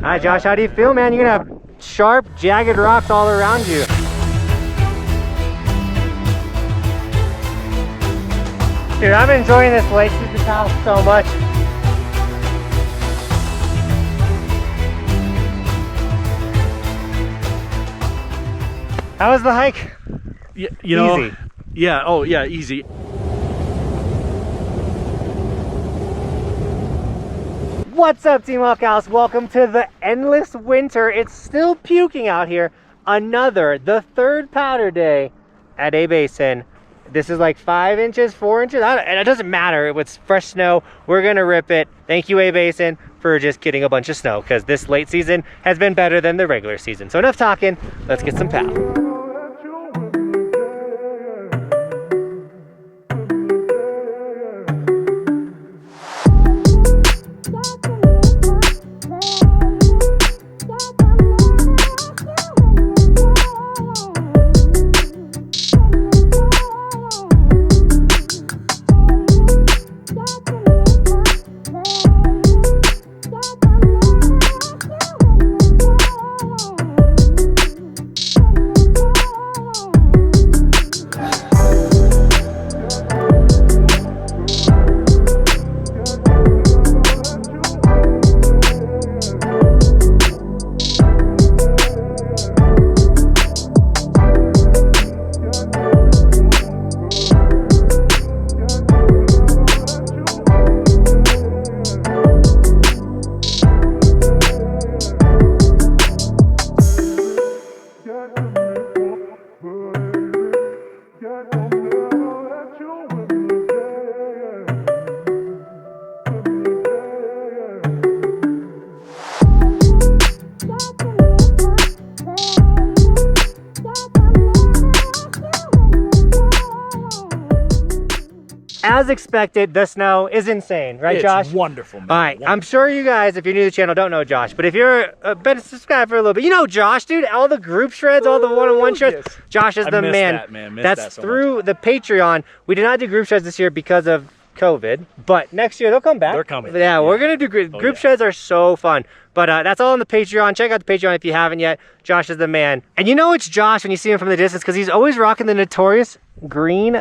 Hi, Josh. How do you feel, man? You're gonna have sharp, jagged rocks all around you. Dude, I'm enjoying this late season house so much. How was the hike? You know, easy. Yeah. Oh, yeah. Easy. What's up, Team Buckhouse? Welcome to the endless winter. It's still puking out here. The third powder day at A-Basin. This is like 5 inches, 4 inches. And it doesn't matter. It's fresh snow. We're gonna rip it. Thank you, A-Basin, for just getting a bunch of snow, because this late season has been better than the regular season. So enough talking. Let's get some pow. As expected, the snow is insane, right, Josh? It's wonderful, man. All right, I'm sure you guys, if you're new to the channel, don't know Josh, but if you're been subscribed for a little bit, you know Josh, dude. All the group shreds, all the one-on-one shreds. Yes. Josh is the man. That, man. That's that so through much. the Patreon. We did not do group shreds this year because of COVID, but next year they'll come back. They're coming. Yeah, we're gonna do group shreds. Are so fun. But that's all on the Patreon. Check out the Patreon if you haven't yet. Josh is the man, and you know it's Josh when you see him from the distance because he's always rocking the notorious green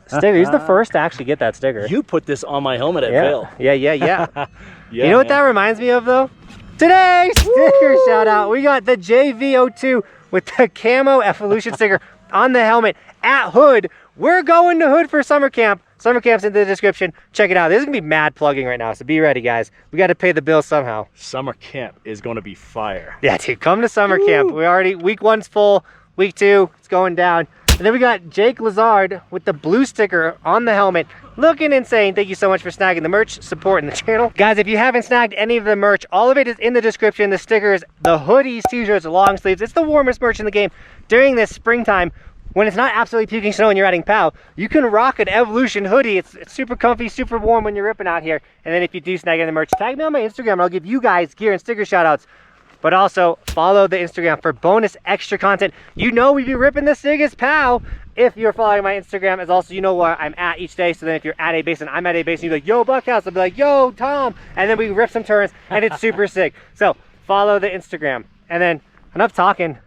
sticker. He's the first to actually get that sticker. You put this on my helmet at Vail. Yeah. Yeah, You know what that reminds me of though? Today's sticker shout out. We got the JV02 with the camo evolution sticker on the helmet at Hood. We're going to Hood for summer camp. Summer camp's in the description. Check it out. This is gonna be mad plugging right now, so be ready, guys. We got to pay the bills somehow. Summer camp is gonna be fire. Yeah, dude, come to summer camp. We already, week 1's full, week 2 it's going down. And then we got Jake Lazard with the blue sticker on the helmet. Looking insane. Thank you so much for snagging the merch, supporting the channel. Guys, if you haven't snagged any of the merch, all of it is in the description. The stickers, the hoodies, t-shirts, long sleeves. It's the warmest merch in the game. During this springtime, when it's not absolutely puking snow and you're adding POW, you can rock an Evolution hoodie. It's super comfy, super warm when you're ripping out here. And then if you do snag any of the merch, tag me on my Instagram and I'll give you guys gear and sticker shout outs. But also follow the Instagram for bonus extra content. You know we be ripping the sickest POW if you're following my Instagram. As also, you know where I'm at each day. So then if you're at A-Basin, I'm at A-Basin, you're like, yo, Buckhouse. I'll be like, yo, Tom. And then we rip some turns and it's super sick. So follow the Instagram. And then enough talking.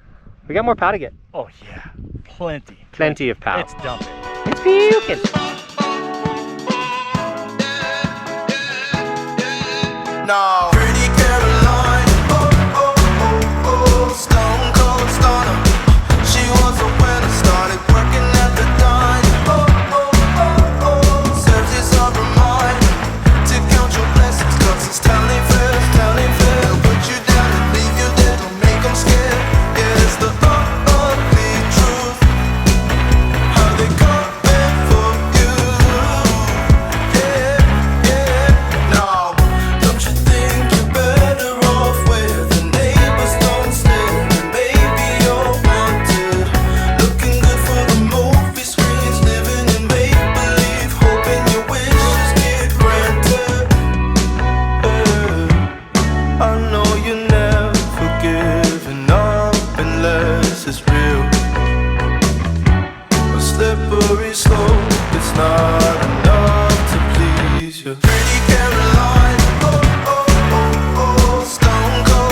We got more POW to get. Oh yeah, plenty. Plenty of POW. It's dumping. It's puking. No. Pretty Caroline, stone cold stunner. She was a winner, started working at the dine. Serves this up her mind to count your blessings, 'cause it's telling fair. They'll put you down and leave you there, don't make them scared. Yeah, it's the ugly truth. How they coming for you. Yeah. No, don't you think you're better off where the neighbors don't stare? Maybe you're wanted, looking good for the movie screens, living in make-believe, hoping your wishes get granted. I know you're never giving up unless it's real. A slippery slope, it's not enough to please you. Pretty Caroline, stone cold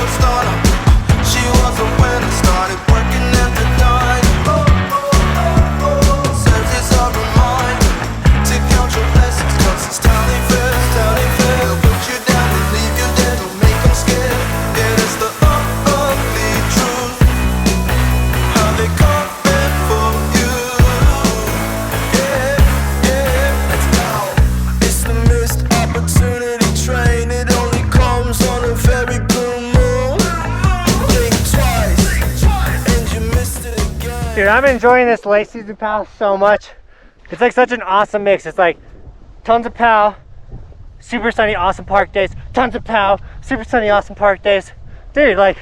Dude, I'm enjoying this late season POW so much. It's like such an awesome mix. It's like tons of POW, super sunny, awesome park days, tons of POW, super sunny, awesome park days. Dude, like,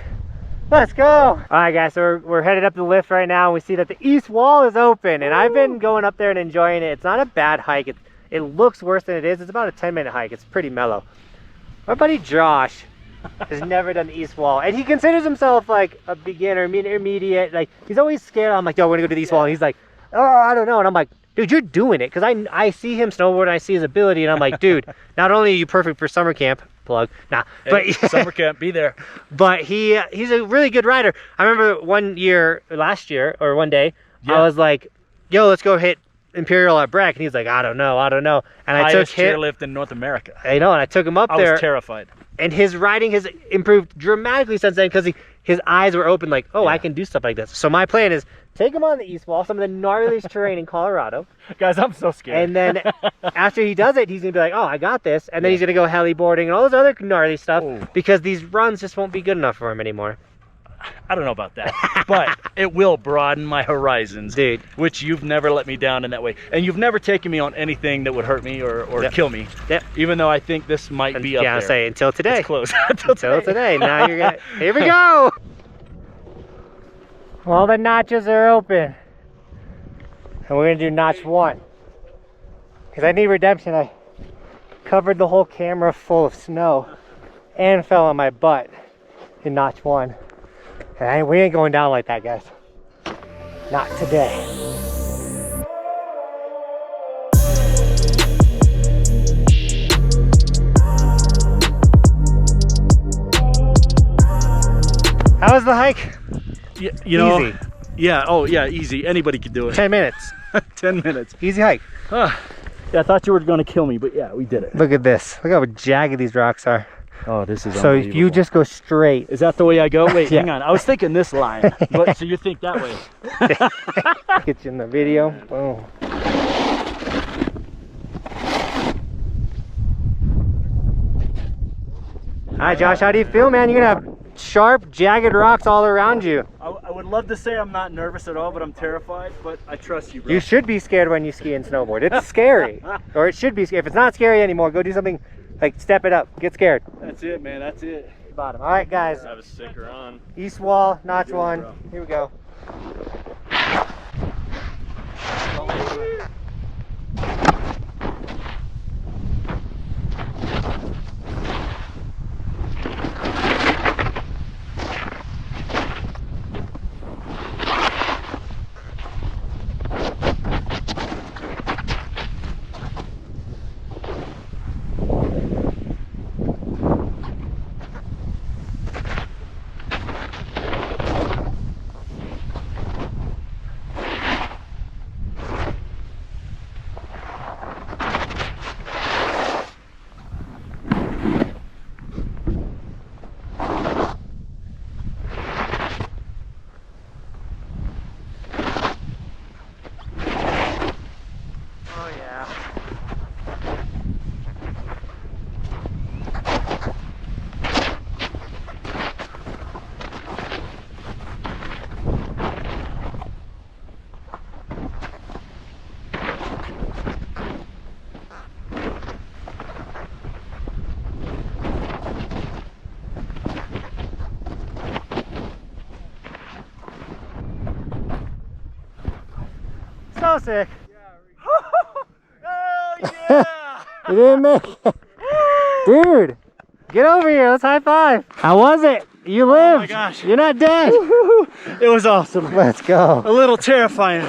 let's go. All right, guys, so we're headed up the lift right now, and we see that the east wall is open, and I've been going up there and enjoying it. It's not a bad hike. It looks worse than it is. It's about a 10-minute hike. It's pretty mellow. My buddy Josh has never done the east wall, and he considers himself like a beginner, intermediate. Like, he's always scared. I'm like, yo, we're gonna go to the east wall, and he's like, oh, I don't know. And I'm like, dude, you're doing it, because I see him snowboard and I see his ability, and I'm like, dude, not only are you perfect for summer camp, plug, nah, Hey, but summer camp, be there. but he's a really good rider. I remember one day, I was like, yo, let's go hit Imperial at Breck, and he's like, I don't know, and I took him. Chairlift in North America. I know, and I took him up there. I was terrified. And his riding has improved dramatically since then, because his eyes were open, like, oh, I can do stuff like this. So my plan is take him on the east wall, some of the gnarliest terrain in Colorado. Guys, I'm so scared. And then after he does it, he's gonna be like, oh, I got this. And then he's gonna go heli boarding and all this other gnarly stuff, because these runs just won't be good enough for him anymore. I don't know about that, but it will broaden my horizons, dude. Which you've never let me down in that way, and you've never taken me on anything that would hurt me or kill me. Yep. Even though I think this might be up there. Yeah, say until today. It's close. until today. Now you're gonna. Here we go. All the notches are open, and we're gonna do notch 1. Because I need redemption. I covered the whole camera full of snow and fell on my butt in notch 1. And we ain't going down like that, guys. Not today. How was the hike? You know, easy. Yeah, oh yeah, easy. Anybody could do it. 10 minutes. 10 minutes. Easy hike. Yeah, I thought you were going to kill me, but yeah, we did it. Look at this. Look how jagged these rocks are. Oh, this is so unbelievable. you just go straight. Is that the way I go? Wait, Yeah. hang on. I was thinking this line, but so you think that way. Get you in the video. Boom. Hi, Josh. How do you feel, man? You're gonna have sharp, jagged rocks all around you. I would love to say I'm not nervous at all, but I'm terrified. But I trust you, bro. You should be scared when you ski and snowboard. It's scary, or it should be. If it's not scary anymore, go do something like step it up. Get scared. That's it, man. That's it. Bottom. All right, guys. I have a sticker on. East wall, notch 1. Here we go. So sick. Hell yeah! You didn't make it. Dude, get over here. Let's high five. How was it? You lived. Oh my gosh. You're not dead. It was awesome. Let's go. A little terrifying,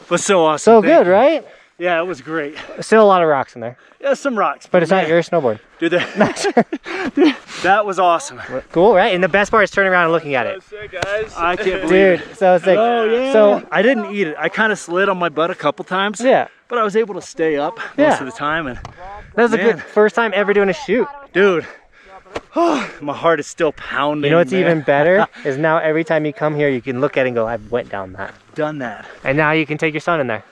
but so awesome. So Thank good, you. right? Yeah, it was great. Still a lot of rocks in there. Yeah, some rocks. But it's not your snowboard. Dude, that was awesome. Cool, right? And the best part is turning around and looking at it. Sick, guys. I can't believe Dude, so sick. Oh, yeah. So I didn't eat it. I kind of slid on my butt a couple times. Yeah. But I was able to stay up Yeah. most of the time. And That was a Man. good first time ever doing a shoot. dude, my heart is still pounding. You know what's man. even better is now every time you come here, you can look at it and go, I went down that. Done that. And now you can take your son in there.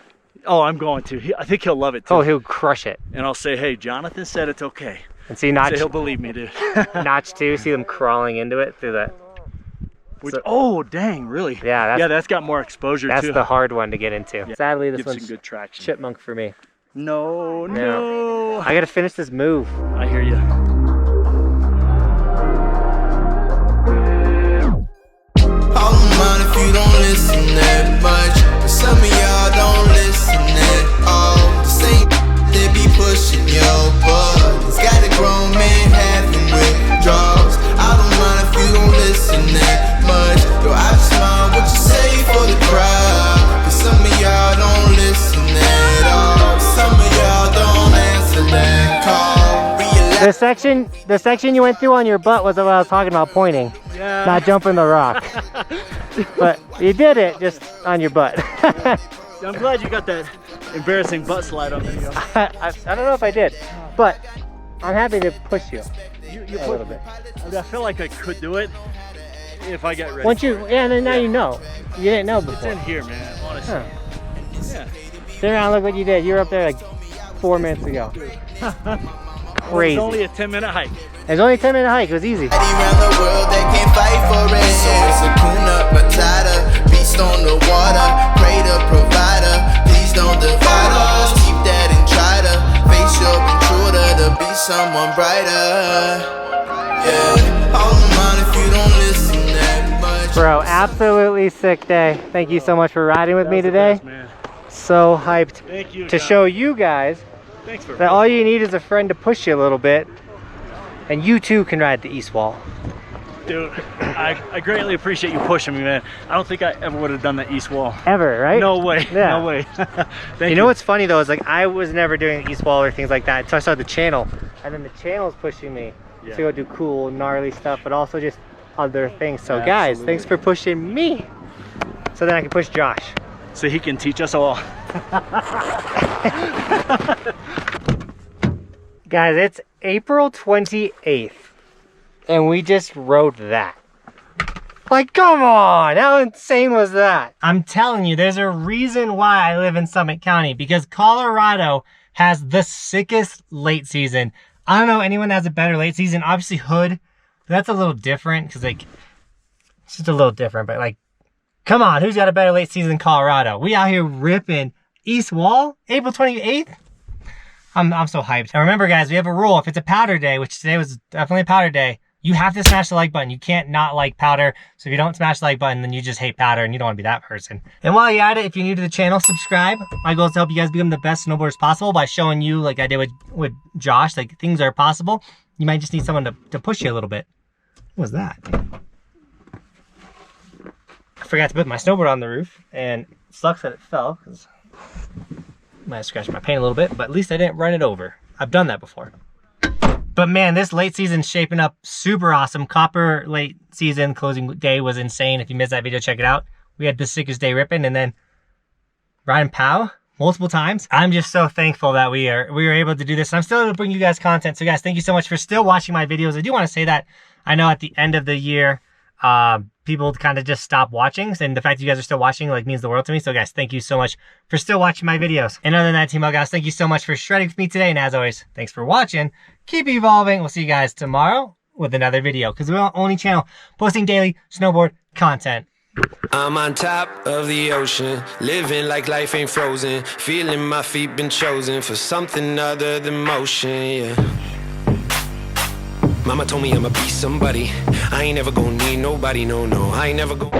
Oh, I'm going to. I think he'll love it too. Oh, he'll crush it. And I'll say, hey, Jonathan said it's okay. And see So notch, he'll believe me, dude. notch 2, see them crawling into it through that. So, oh, dang, really? Yeah, that's got more exposure that's too. the hard one to get into. Yeah. Sadly, this Gives some one's good traction. chipmunk for me. No. I gotta finish this move. I hear you. All in mind if you don't listen that much. But some of y'all don't listen at all. The same they be pushing your buttons. Got a grown man having withdrawals. I don't mind if you don't listen that much. Yo, I just mind what you say for the crowd. Cause some of y'all don't listen at all. Some of y'all don't answer that call. The section you went through on your butt was what I was talking about, pointing, Yeah. not jumping the rock. But you did it just on your butt. I'm glad you got that embarrassing butt slide on video. I don't know if I did, but I'm happy to push you You a little bit. I feel like I could do it if I get ready. Once you, yeah, and then now you know. You didn't know It's before. in here, man. Honestly. Huh. Yeah. Turn around, look what you did. You were up there like 4 minutes ago. Crazy. It's only a 10-minute hike. It's only a 10-minute hike. It was easy. Around the world that can't fight for it. So it's a Kuna Matata, beast on the water, pray to provider, please don't divide us. Keep that and try to face your intruder to be someone brighter. Yeah, all in mind if you don't listen that much. Bro, absolutely sick day. Thank you so much for riding with me today. Best, man. So hyped Thank you. to John. show you guys Thanks for that all you need is a friend to push you a little bit, and you too can ride the east wall. Dude, I greatly appreciate you pushing me, man. I don't think I ever would have done that east wall. Ever, right? No way. Yeah. No way. Thank You know what's funny though is like I was never doing the east wall or things like that until I started the channel, and then the channel's pushing me Yeah. to go do cool, gnarly stuff, but also just other things. So Absolutely. guys, thanks for pushing me, so then I can push Josh. So he can teach us all. Guys, it's April 28th, and we just rode that. Like, come on, how insane was that? I'm telling you, there's a reason why I live in Summit County, because Colorado has the sickest late season. I don't know anyone that has a better late season. Obviously, Hood, that's a little different, because, like, it's just a little different, but, like, come on, who's got a better late season than Colorado? We out here ripping East Wall, April 28th? I'm so hyped. And remember, guys, we have a rule. If it's a powder day, which today was definitely a powder day, you have to smash the like button. You can't not like powder. So if you don't smash the like button, then you just hate powder, and you don't want to be that person. And while you're at it, if you're new to the channel, subscribe. My goal is to help you guys become the best snowboarders possible by showing you, like I did with Josh, like things are possible. You might just need someone to push you a little bit. What was that? I forgot to put my snowboard on the roof, and it sucks that it fell, because might have scratched my paint a little bit, but at least I didn't run it over. I've done that before. But man, this late season's shaping up super awesome. Copper late season closing day was insane. If you missed that video, check it out. We had the sickest day ripping, and then riding POW multiple times. I'm just so thankful that we were able to do this. I'm still able to bring you guys content. So guys, thank you so much for still watching my videos. I do want to say that I know at the end of the year, people kind of just stop watching, and the fact that you guys are still watching like means the world to me. So guys, thank you so much for still watching my videos. And other than that, Team L guys, thank you so much for shredding with me today, and as always, thanks for watching. Keep evolving. We'll see you guys tomorrow with another video, because we're the only channel posting daily snowboard content. I'm on top of the ocean, living like life ain't frozen, feeling my feet been chosen for something other than motion, yeah. Mama told me I'ma be somebody, I ain't never gonna need nobody, no, I ain't never gonna